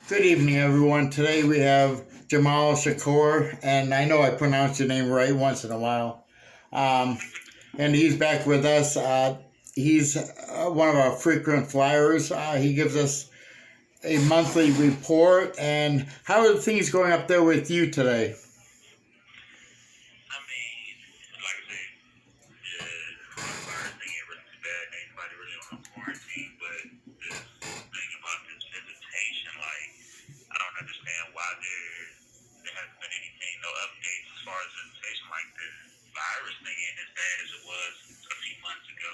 Good evening, everyone. Today we have Jamal Shakoor, and I know I pronounce your name right once in a while. Um, and he's back with us. He's one of our frequent flyers. He gives us a monthly report. And how are things going up there with you today? I mean, like I said, the coronavirus thing ain't really too bad. Ain't nobody really on a quarantine, but this thing about this visitation, like, I don't understand why there hasn't been anything, no updates as far as visitation. Like, the virus thing ain't as bad as it was a few months ago,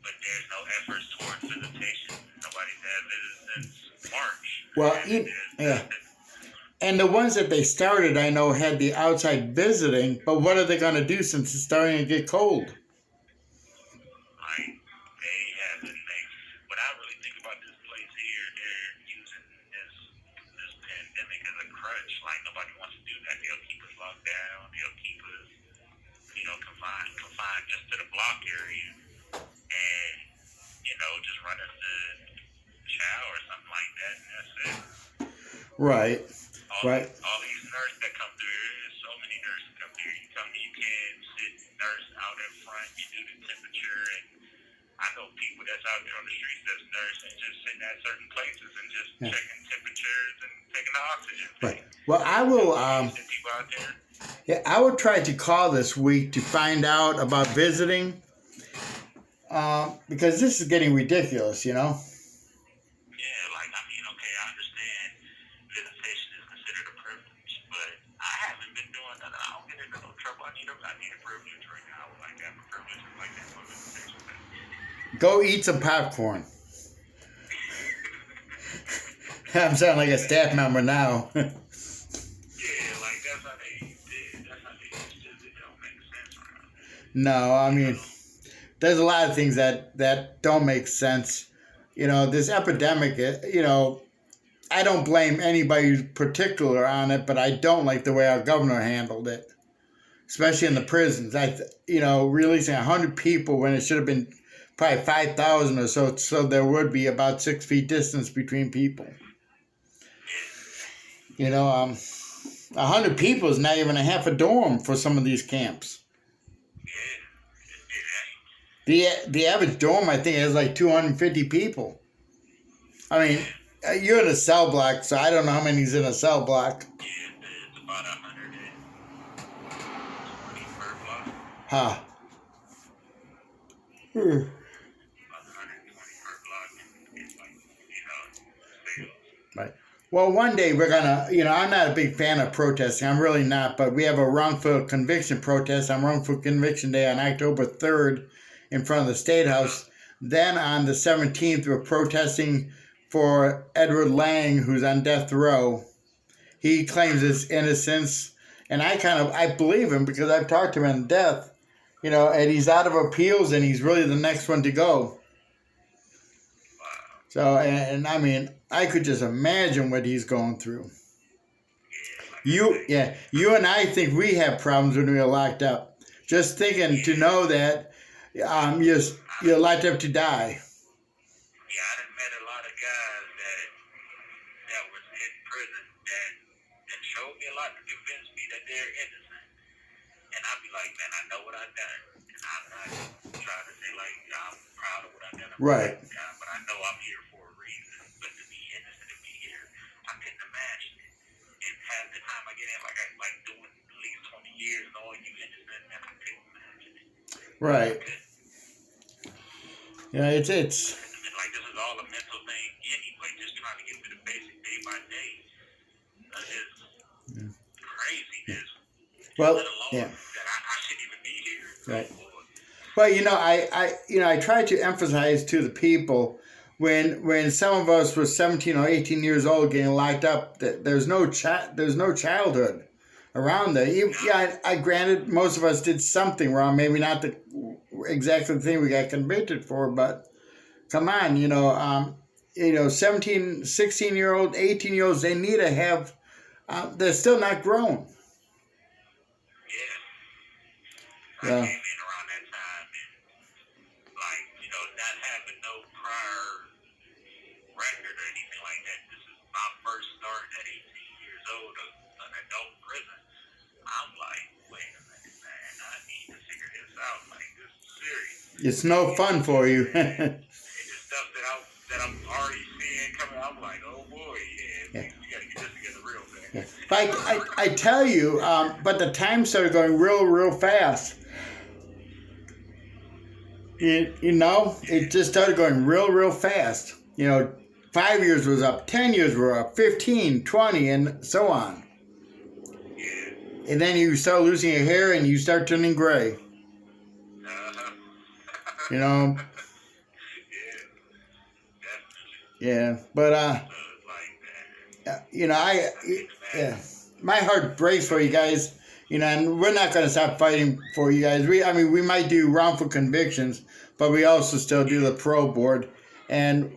but there's no efforts towards visitation. Nobody's had visits since March, Well, and there's yeah. nothing. And the ones that they started, I know, had the outside visiting, but what are they going to do since it's starting to get cold? Like, they haven't. When I really think about this place here, they're using this pandemic as a crutch. Like, nobody wants to do that. They'll keep us locked down. They'll keep us, confined just to the block area, and just run us to chow or something like that, and that's it. Right, All right. these all these nurses that come through here, there's so many nurses come through. You tell me you can't sit nurse out in front. You do the temperature and I know people that's out there on the streets that's nursing, just sitting at certain places and just Yeah. checking temperatures and taking the oxygen Right. thing. Well, I will. Send people out there. Yeah, I will try to call this week to find out about visiting, because this is getting ridiculous. Yeah, like I mean, okay, I understand visitation is considered a privilege, but I haven't been doing that. I don't get into no trouble. I need a privilege right now. I would like to have a privilege like that for visitation. Go eat some popcorn. I'm sounding like a staff member now. Yeah, like that's how they did. That's how they used to. It don't make sense around No, I here. mean, there's a lot of things that don't make sense. This epidemic. I don't blame anybody particular on it, but I don't like the way our governor handled it, especially in the prisons. Releasing 100 people when it should have been probably 5,000 or so, so there would be about 6 feet distance between people. You know, 100 people is not even a half a dorm for some of these camps. Yeah, it ain't. The average dorm, I think, has like 250 people. I mean, Yeah, you're in a cell block, so I don't know how many's in a cell block. yeah, it's about 120 per block. Huh. Hmm. About 120 per block, and it's like sales. Right. Well, one day we're gonna, I'm not a big fan of protesting. I'm really not, but we have a wrongful conviction protest on wrongful conviction day on October 3rd in front of the State House. Then on the 17th, we're protesting for Edward Lang, who's on death row. He claims his innocence, and I believe him because I've talked to him in death, and he's out of appeals, and he's really the next one to go. Wow. So, and I mean, I could just imagine what he's going through. Yeah, like I You, say. yeah, you and I think we have problems when we are locked up. Just thinking to Yeah, know that you're, I you're done, locked up to die. yeah, I done met a lot of guys that was in prison that showed me a lot to convince me that they're innocent. And I'd be like, man, I know what I've done. And I'm not trying to say like I'm proud of what I've done. I'm proud Right, of God, but I know I'm here for a reason. But to be innocent and be here, I couldn't imagine it. And half the time I get in, like I like doing at least 20 years knowing you innocent, and I couldn't imagine it. I right. couldn't. It's And like this is all a mental thing anyway, just trying to get through the basic day by day. It's craziness. well, Let alone yeah, that I shouldn't even be here. Oh right. Lord. Well, I try to emphasize to the people when some of us were 17 or 18 years old getting locked up that there's no childhood around there. Yeah, I granted most of us did something wrong, maybe not the exactly the thing we got convicted for, but come on, 17, 16-year old, 18-year olds, they need to have. They're still not grown. Yeah. I Yeah. came in around that time and like, not having no prior record or anything like that. This is It's no fun for you. And the stuff that I'm already seeing coming, I'm like, oh boy, yeah, Yeah. you gotta get this together real fast. Yeah. But I tell you, but the time started going real fast. You know, it just started going real fast. You know, 5 years was up, 10 years were up, 15, 20, and so on. Yeah. And then you start losing your hair and you start turning gray. Uh-huh. You know, Yeah, definitely. yeah. But, So it's like that. you know, I can yeah, imagine. my heart breaks for you guys. You know, and we're not going to stop fighting for you guys. I mean, we might do wrongful convictions, but we also still do the pro board, and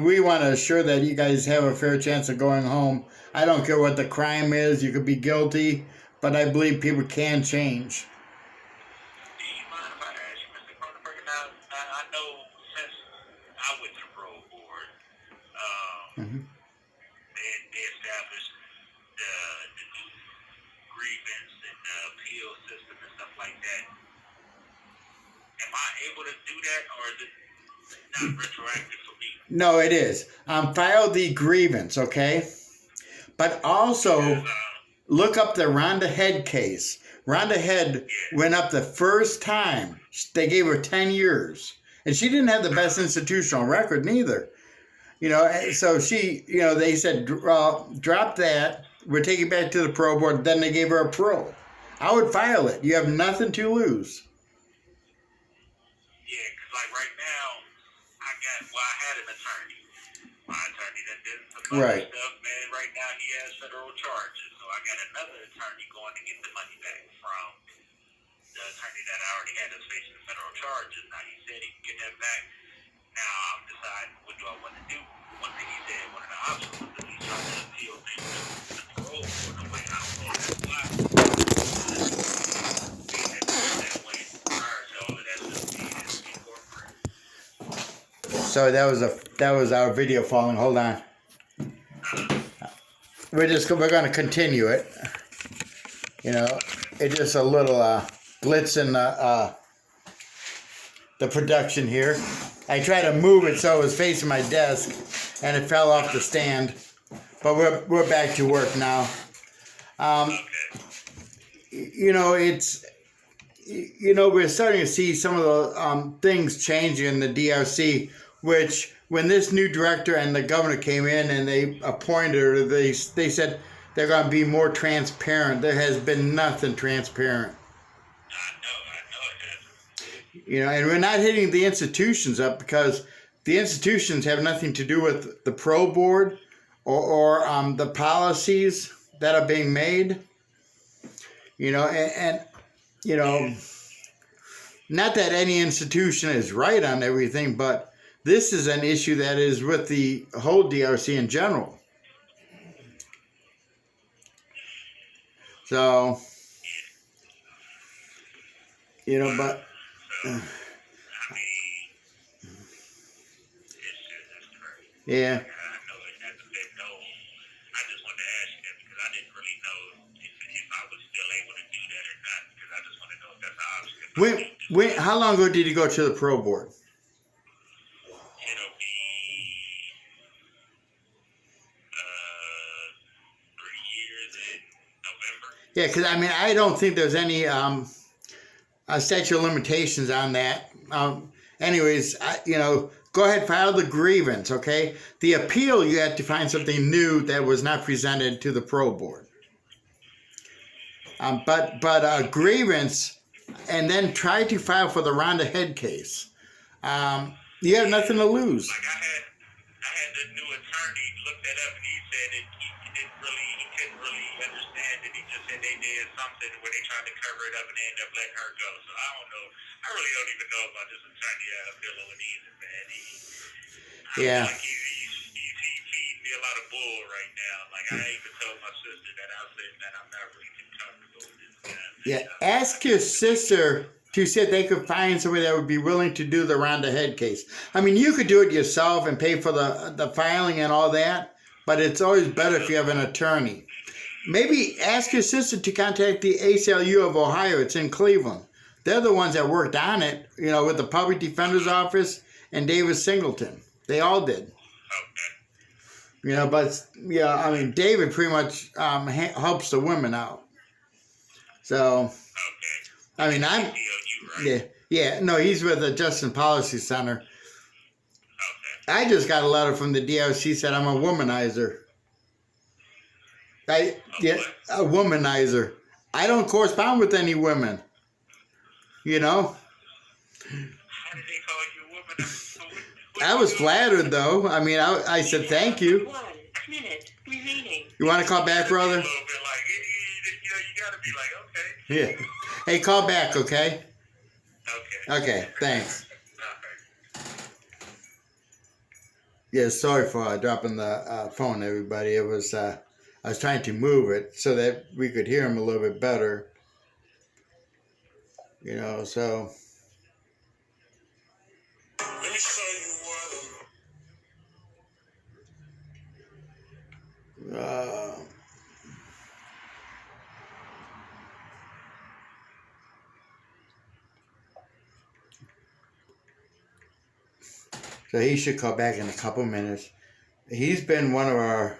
we want to assure that you guys have a fair chance of going home. I don't care what the crime is; you could be guilty, but I believe people can change. Do you mind if I ask you, Mr. Cronenberg? Now, I know since I went to the parole board, Hmm. they established the new grievance and the appeal system and stuff like that. Am I able to do that, or is it not retroactive for me? No, it is. File the grievance, okay? But Because, also look up the Rhonda Head case. Rhonda Head went up the first time. They gave her 10 years. And she didn't have the best institutional record neither. You know, so she, you know, they said, drop that. We'll take it back to the pro board. Then they gave her a pro. I would file it. You have nothing to lose. yeah, because like right now, I had an attorney. My attorney that did some other Right. stuff, man. Right now he has federal charges, so I got another attorney going to get the money back from the attorney that I already had that's facing the federal charges. Now he said he can get that back. Now I'm deciding what do I want to do. One thing he said, one of the options was that he's trying to appeal things to the parole board. I'm like, I don't know if that's possible. Being that way prior to all of that stuff being incorporated. So that was our video falling. Hold on. We're going to continue it. You know, it's just a little glitch in the production here. I tried to move it so it was facing my desk, and it fell off the stand. But we're back to work now. Okay. You know, we're starting to see some of the things changing in the DRC, which when this new director and the governor came in and they appointed her, they said they're going to be more transparent. There has been nothing transparent. I know it hasn't. You know, and we're not hitting the institutions up because the institutions have nothing to do with the pro board or the policies that are being made. You know, and you know, not that any institution is right on everything, but this is an issue that is with the whole DRC in general. So, you know, but So, I mean, it's crazy. yeah. I know it hasn't been no. I just wanted to ask you that because I didn't really know if I was still able to do that or not. Because I just want to know if that's an option. How long ago did you go to the pro board? It'll be 3 years in November. Yeah, because I mean, I don't think there's any statute of limitations on that. Anyways, you know, go ahead, file the grievance, okay? The appeal, you have to find something new that was not presented to the pro board. But grievance, and then try to file for the Rhonda Head case. You have nothing to lose. Like I had the new attorney look that up, and he said that he couldn't really understand it. He just said they did something where they tried to cover it up and they ended up letting her go. So I don't know. I really don't even know about this attorney out of Billowing either, man. I Yeah. feel like he feeds me a lot of bull right now. Like I even told my sister that I said that I'm not really too comfortable with this guy. Yeah, ask your sister to see if they could find somebody that would be willing to do the Rhonda Head case. I mean, you could do it yourself and pay for the filing and all that, but it's always better if you have an attorney. Maybe ask your sister to contact the ACLU of Ohio. It's in Cleveland. they're the ones that worked on it, you know, with the public defender's office and David Singleton. They all did. Okay. You know, but yeah, I mean, David pretty much helps the women out. So, Okay. I mean, I'm right? yeah, no, he's with the Justice Policy Center. Okay. I just got a letter from the DOC said I'm a womanizer. A womanizer. I don't correspond with any women. You know. How did they call you a woman? I was flattered though. I mean, I said thank you. 1 minute remaining. You want to call back, brother? A little bit like, you gotta be like, okay. Yeah. Hey, call back, okay? Okay. Okay, thanks. All right. Yeah, sorry for dropping the phone, everybody. It was I was trying to move it so that we could hear him a little bit better. You know, so. Let me show you So he should call back in a couple minutes. He's been one of our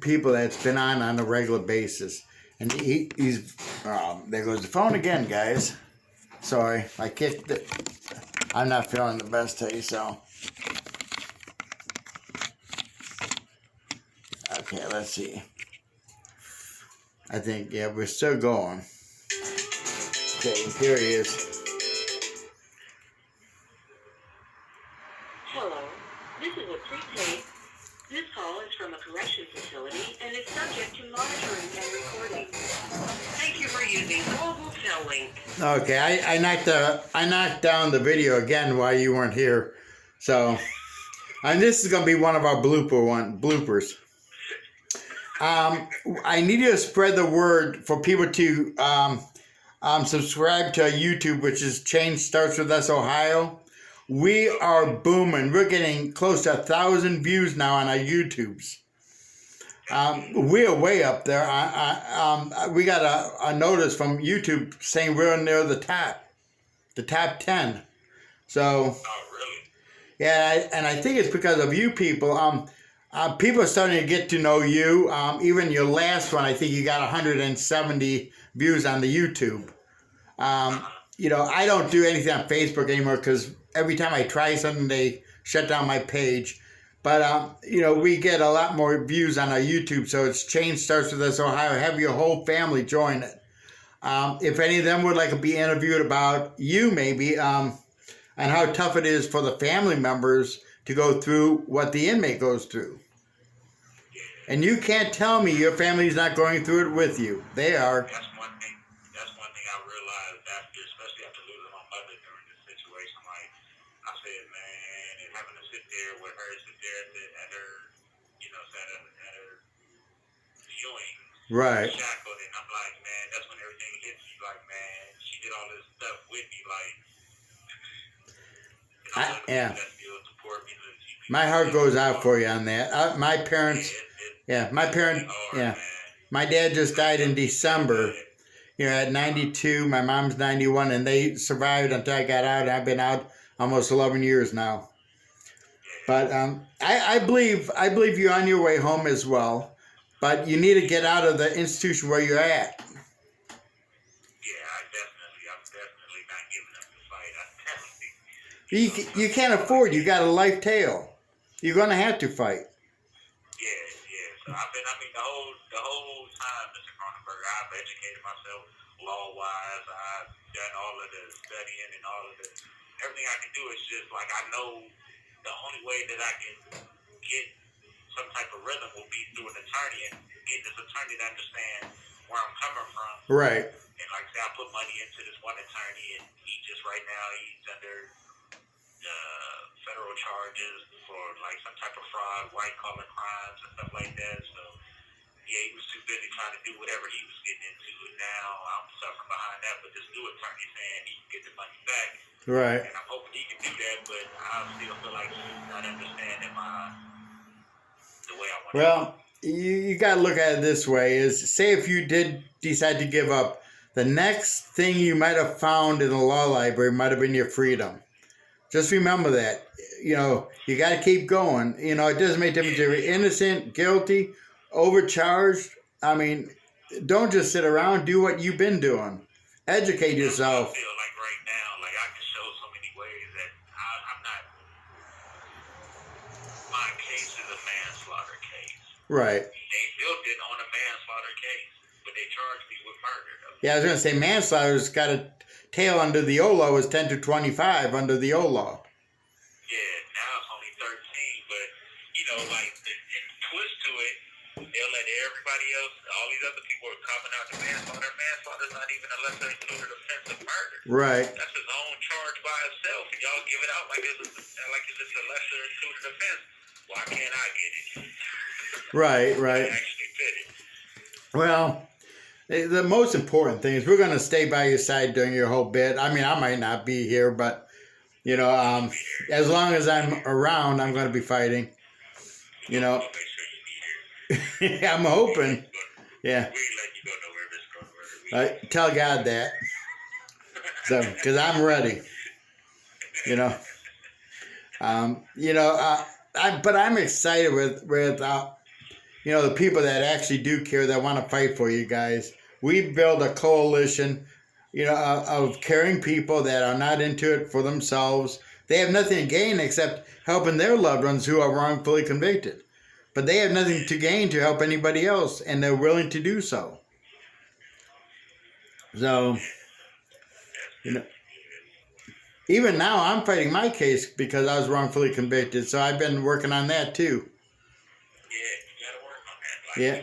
people that's been on a regular basis. And he's, there goes the phone again, guys. Sorry, I kicked it. I'm not feeling the best today, so. Okay, let's see. I think, yeah, we're still going. Okay, here he is. Hello, this is a prepaid. This call is from a correction facility and is subject to monitoring and recording. Thank you for using Global Cell Link. Okay, I knocked down the video again while you weren't here, so, and this is gonna be one of our bloopers. I need you to spread the word for people to subscribe to YouTube, which is Change Starts With Us Ohio. We are booming. We're getting close to 1,000 views now on our YouTubes. We're way up there. We got a notice from YouTube saying we're near the top 10. So, Oh, really? yeah, and I think it's because of you people. People are starting to get to know you. Even your last one, I think you got 170 views on the YouTube. You know, I don't do anything on Facebook anymore because every time I try something, they shut down my page. But, you know, we get a lot more views on our YouTube. So it's Change Starts With Us Ohio. Have your whole family join it. If any of them would like to be interviewed about you, maybe, and how tough it is for the family members to go through what the inmate goes through. And you can't tell me your family's not going through it with you. They are. That's one thing I realized after, especially after losing my mother during this situation. Like, I said, man, and having to sit there with her, at her, you know, at her viewing. Right. Shackled, and I'm like, man, that's when everything hits you. Like, man, she did all this stuff with me, like, Yeah. that still support me. My heart goes out for you on that. My parents, my dad just died in December, you know, at 92. My mom's 91, and they survived until I got out. I've been out almost 11 years now. But I believe you're on your way home as well. But you need to get out of the institution where you're at. I'm definitely not giving up the fight. You can't afford. You got a life tail. You're gonna have to fight. Yeah. So the whole time, Mr. Cronenberg, I've educated myself law-wise. I've done all of the studying and everything I can do. Is just like, I know the only way that I can get some type of rhythm will be through an attorney and get this attorney to understand where I'm coming from. Right. And like I said, I put money into this one attorney, and he just right now he's under federal charges for like some type of fraud, white collar crimes and stuff like that. So yeah, he was too busy trying to do whatever he was getting into, and now I'm suffering behind that. But this new attorney saying he can get the money back, Right. and I'm hoping he can do that. But I still feel like he's not understanding the way I want. Well, you got to look at it this way: is say if you did decide to give up, the next thing you might have found in the law library might have been your freedom. Just remember that. You know, you got to keep going. You know, it doesn't make a difference if you're innocent, guilty, overcharged. I mean, don't just sit around. Do what you've been doing. Educate yourself. I feel like right now, like I can show so many ways that I'm not. My case is a manslaughter case. Right. They built it on a manslaughter case, but they charged me with murder. Though. Yeah, I was going to say manslaughter's got a tail under the old law was 10 to 25 under the old law. Yeah, now it's only 13, but you know, like the twist to it, they'll let everybody else, all these other people are coming out to manslaughter. Manslaughter's not even a lesser included offense of murder. Right. That's his own charge by itself. And y'all give it out like it's just a lesser included offense. Why can't I get it? Right, right. I actually fit it. Well, the most important thing is we're going to stay by your side during your whole bit. I mean, I might not be here, but, you know, as long as I'm around, I'm going to be fighting. You know, I'll make sure you be here. I'm hoping. Yeah. We ain't let you go nowhere, Mr. Carter. I tell God that. So, because I'm ready. You know. But I'm excited with you know, the people that actually do care, that want to fight for you guys. We build a coalition, you know, of caring people that are not into it for themselves. They have nothing to gain except helping their loved ones who are wrongfully convicted. But they have nothing to gain to help anybody else, and they're willing to do so. So, you know, even now I'm fighting my case because I was wrongfully convicted. So I've been working on that too. Yeah, you gotta work on that. Like, Yeah.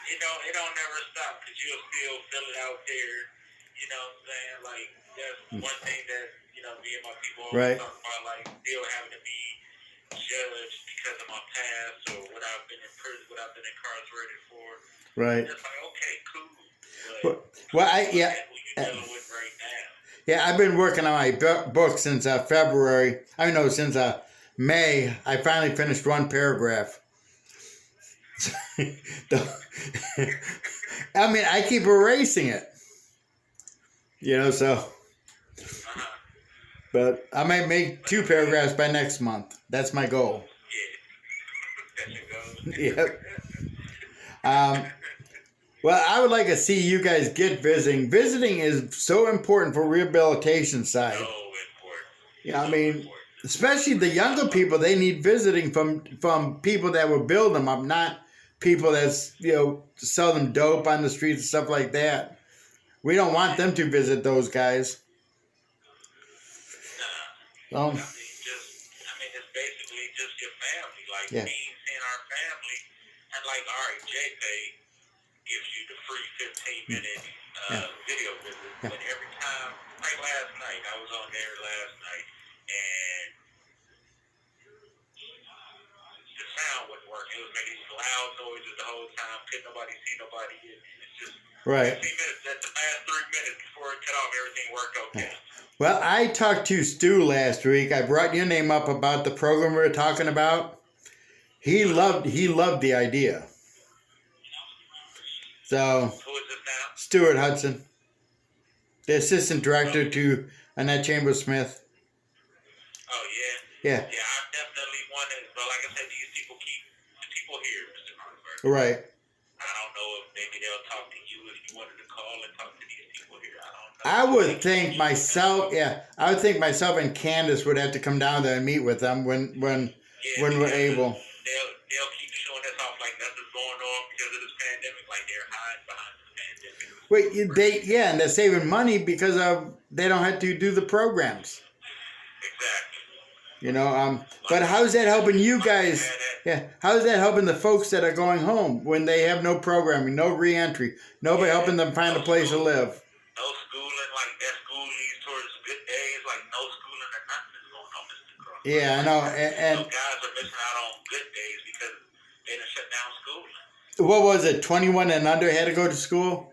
It don't never stop because you'll still feel it out there. You know what I'm saying? Like, that's one thing that, you know, me and my people always Right. talk about, like, still having to be judged because of my past or what I've been in prison, what I've been incarcerated for. Right. It's like, okay, cool. But Well, what you're dealing with right now. Yeah, I've been working on my book since February. I know since May. I finally finished one paragraph. I mean, I keep erasing it. You know, so. But I might make 2 paragraphs by next month. That's my goal. Yeah. That's your goal. Yep. Well, I would like to see you guys get visiting. Visiting is so important for rehabilitation side. So important. Yeah, I mean, especially the younger people, they need visiting from people that will build them up, not people that's, you know, sell them dope on the streets and stuff like that. We don't want them to visit those guys. I mean, it's basically just your family. Like, Yeah. me seeing our family, and like, all right, JPay gives you the free 15-minute video visit, but every time, like last night, I was on there last night, and the sound wasn't working. It was making these loud noises the whole time. Couldn't nobody see nobody. It's just Right. 15 minutes. At the last 3 minutes before it cut off, everything worked okay. Well, I talked to Stu last week. I brought your name up about the program we were talking about. He loved the idea. So, Who is this now? Stuart Hudson, the assistant director to Annette Chambers Smith. Oh, yeah? Yeah. Yeah, I definitely want it. But like I said, these people keep the people here, Mr. Carter. Right. I don't know if maybe they'll talk to you if you wanted to call and talk to these people here. I don't know. I would think myself and Candace would have to come down there and meet with them when we're able. They'll keep showing us off like nothing's going on because of this pandemic, like they're hiding behind this pandemic. And they're saving money because they don't have to do the programs. Exactly. You know, but how's that helping you guys? Yeah, how's that helping the folks that are going home when they have no programming, no reentry, nobody helping them find a place to live? No schooling, like that school leads towards good days, like no schooling or nothing is going on, Mr. Cross. Yeah, I know, and so guys are missing out on good days because they done shut down schooling. What was it? 21 and under had to go to school.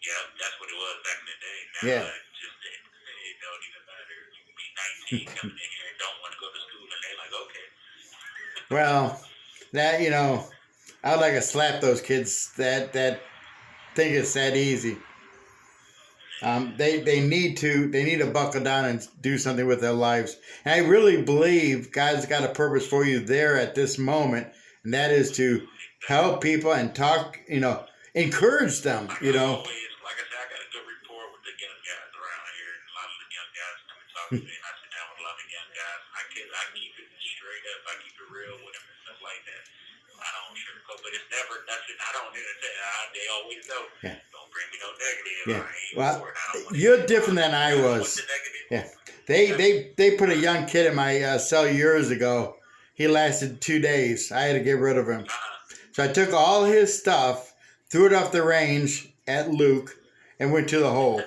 Yeah, that's what it was back in the day. Now, Yeah. It don't even matter. You can be 19 coming in here and don't want to go to school, and they're like, okay. Well, that, you know, I'd like to slap those kids that think it's that easy. They need to buckle down and do something with their lives. And I really believe God's got a purpose for you there at this moment, and that is to help people and talk. Encourage them. Like I always, like I said, I got a good rapport with the young guys around here. A lot of the young guys come and talk to me. I sit down with a lot of young guys. I keep it straight up. I keep it real with them and stuff like that. I don't sugarcoat, but it's never nothing. I don't do it. They always know. Yeah. Don't bring me no negative. Yeah. I ain't Well, for it. I don't want you're different than I was. the negative. Yeah. They put a young kid in my cell years ago. He lasted 2 days. I had to get rid of him. So I took all his stuff, threw it off the range at Luke, and went to the hole.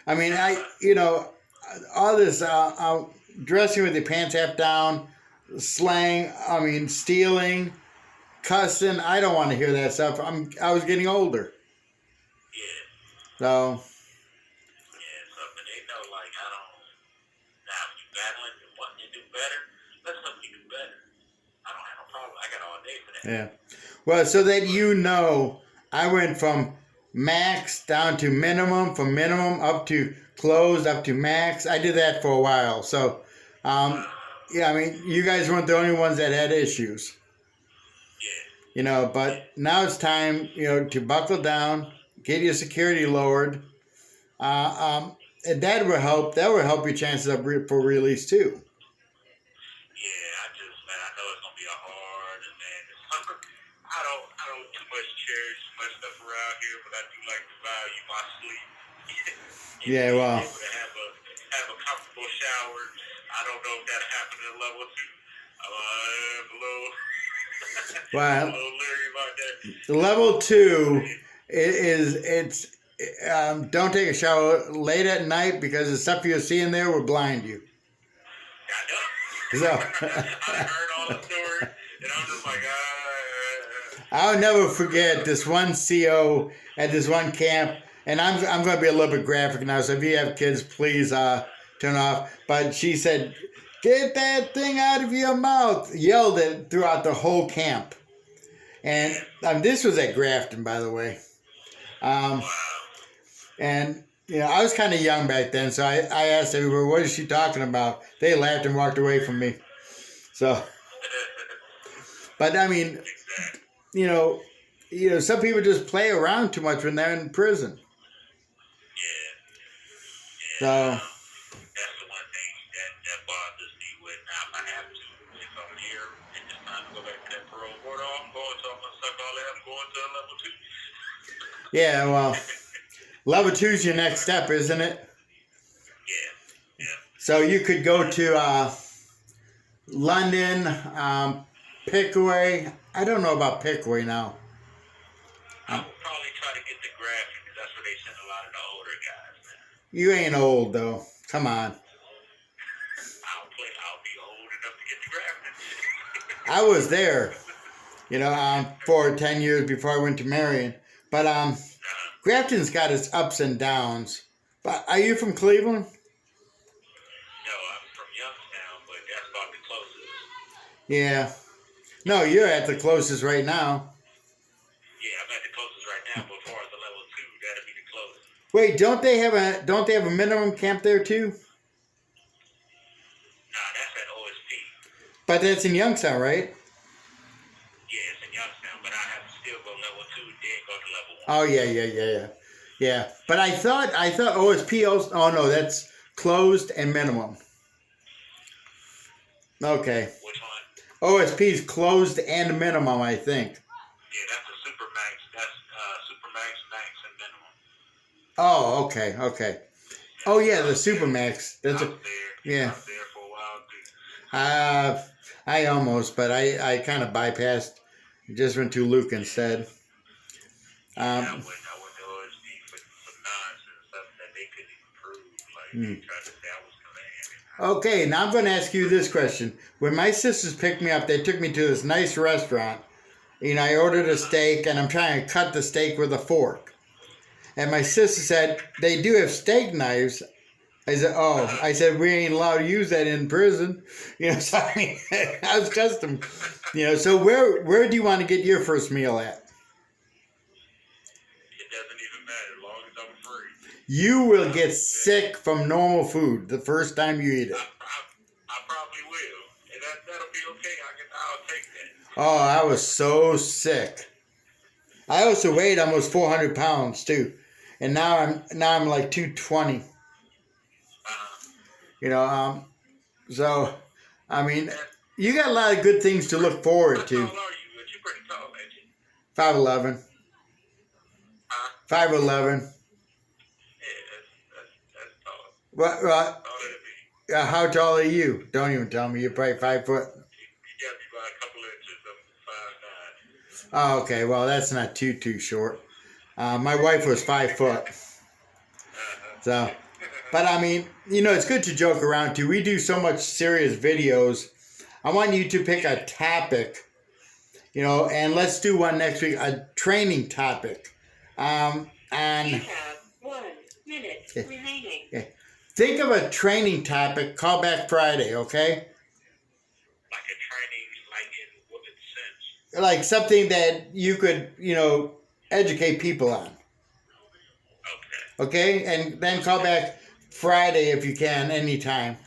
I mean, all this dressing with your pants half down, slang. I mean, stealing, cussing. I don't want to hear that stuff. I was getting older. Yeah. So. Yeah, so but they know like I don't. Now if you battling and wanting to do better, let's help you do better. I don't have no problem. I got all day for that. Yeah. Well, so that I went from max down to minimum, from minimum up to closed, up to max. I did that for a while. So, yeah, I mean, you guys weren't the only ones that had issues. Yeah. But now it's time, to buckle down, get your security lowered. And that will help. That will help your chances for release too. Yeah, I know it's gonna be a hard and man. I don't too much cherish much stuff around here, but I do like to value my sleep. Yeah, well. Able to have a comfortable shower. I don't know if that happened in level 2. I'm a little, Well, a little leery about that. Level 2 it's don't take a shower late at night because the stuff you'll see in there will blind you. I know. So I heard all the stories, and I'm just like, I'll never forget this one CO at this one camp, and I'm going to be a little bit graphic now. So if you have kids, please turn off. But she said, "Get that thing out of your mouth!" Yelled it throughout the whole camp, and this was at Grafton, by the way. And I was kind of young back then, so I asked everybody, "What is she talking about?" They laughed and walked away from me. So, but I mean, some people just play around too much when they're in prison. Yeah. So That's the one thing that bothers me with now. If I have to, if I'm here and it's time to go back to that parole board, I'm going to, I'm going to suck all that. I'm going to level 2. yeah, well, level 2 is your next step, isn't it? Yeah. So you could go to London, Pickaway. I don't know about Pickaway now. I would probably try to get the graphic because that's where they send a lot of the older guys now. You ain't old though. Come on. I'll be old enough to get the graphic. I was there, for 10 years before I went to Marion. But Grafton's got its ups and downs. But are you from Cleveland? No, I'm from Youngstown, but that's about the closest. Yeah. No, you're at the closest right now. Yeah, I'm at the closest right now, but as far as the level 2, that'll be the closest. Wait, don't they have a minimum camp there too? Nah, that's at OSP. But that's in Youngstown, right? Yeah, it's in Youngstown, but I have to still go level 2, then go to level 1. Oh yeah. But I thought OSP also. Oh no, that's closed and minimum. Okay. Which one? OSP is closed and minimum, I think. Yeah, that's a super max. That's super max, max, and minimum. Oh, okay. Oh yeah, the Supermax. That's I was there. yeah. I was there for a while too. I almost, but I kind of bypassed. Just went to Luke instead. I went to OSP for nonsense stuff that they couldn't even prove. Like they tried to say I was commanding. Okay, now I'm going to ask you this question. When my sisters picked me up, they took me to this nice restaurant. I ordered a steak, and I'm trying to cut the steak with a fork. And my sister said, they do have steak knives. I said, we ain't allowed to use that in prison. So I mean, I was custom. So where do you want to get your first meal at? It doesn't even matter as long as I'm free. You will get sick from normal food the first time you eat it. I probably will, and that'll be okay. I'll take that. Oh, I was so sick. I also weighed almost 400 pounds too, and now I'm like 220. You know, so I mean, you got a lot of good things to look forward How to. tall are you? You're pretty tall, ain't you? 5'11". Huh? 5'11". Yeah, that's tall. What? Taller than me. How tall are you? Don't even tell me. You're probably 5 foot. You got me by a couple inches. I'm 5'9". Oh, okay. Well, that's not too short. My wife was 5 foot. So, but I mean, you know, it's good to joke around too. We do so much serious videos. I want you to pick a topic, you know, and let's do one next week, a training topic. You And have 1 minute Okay. remaining. think of a training topic. Call back Friday, okay? Like a training, like in what sense? Like something that you could, you know, educate people on. Okay. Okay? And then call back Friday if you can, anytime.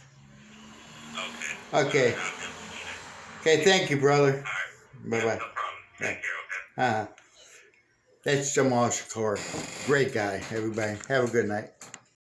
Okay. Okay. I'll definitely do that. Okay, thank you, brother. All right. Bye-bye. No problem. Take care, okay? That's Jamal Shakoor. Great guy, everybody. Have a good night.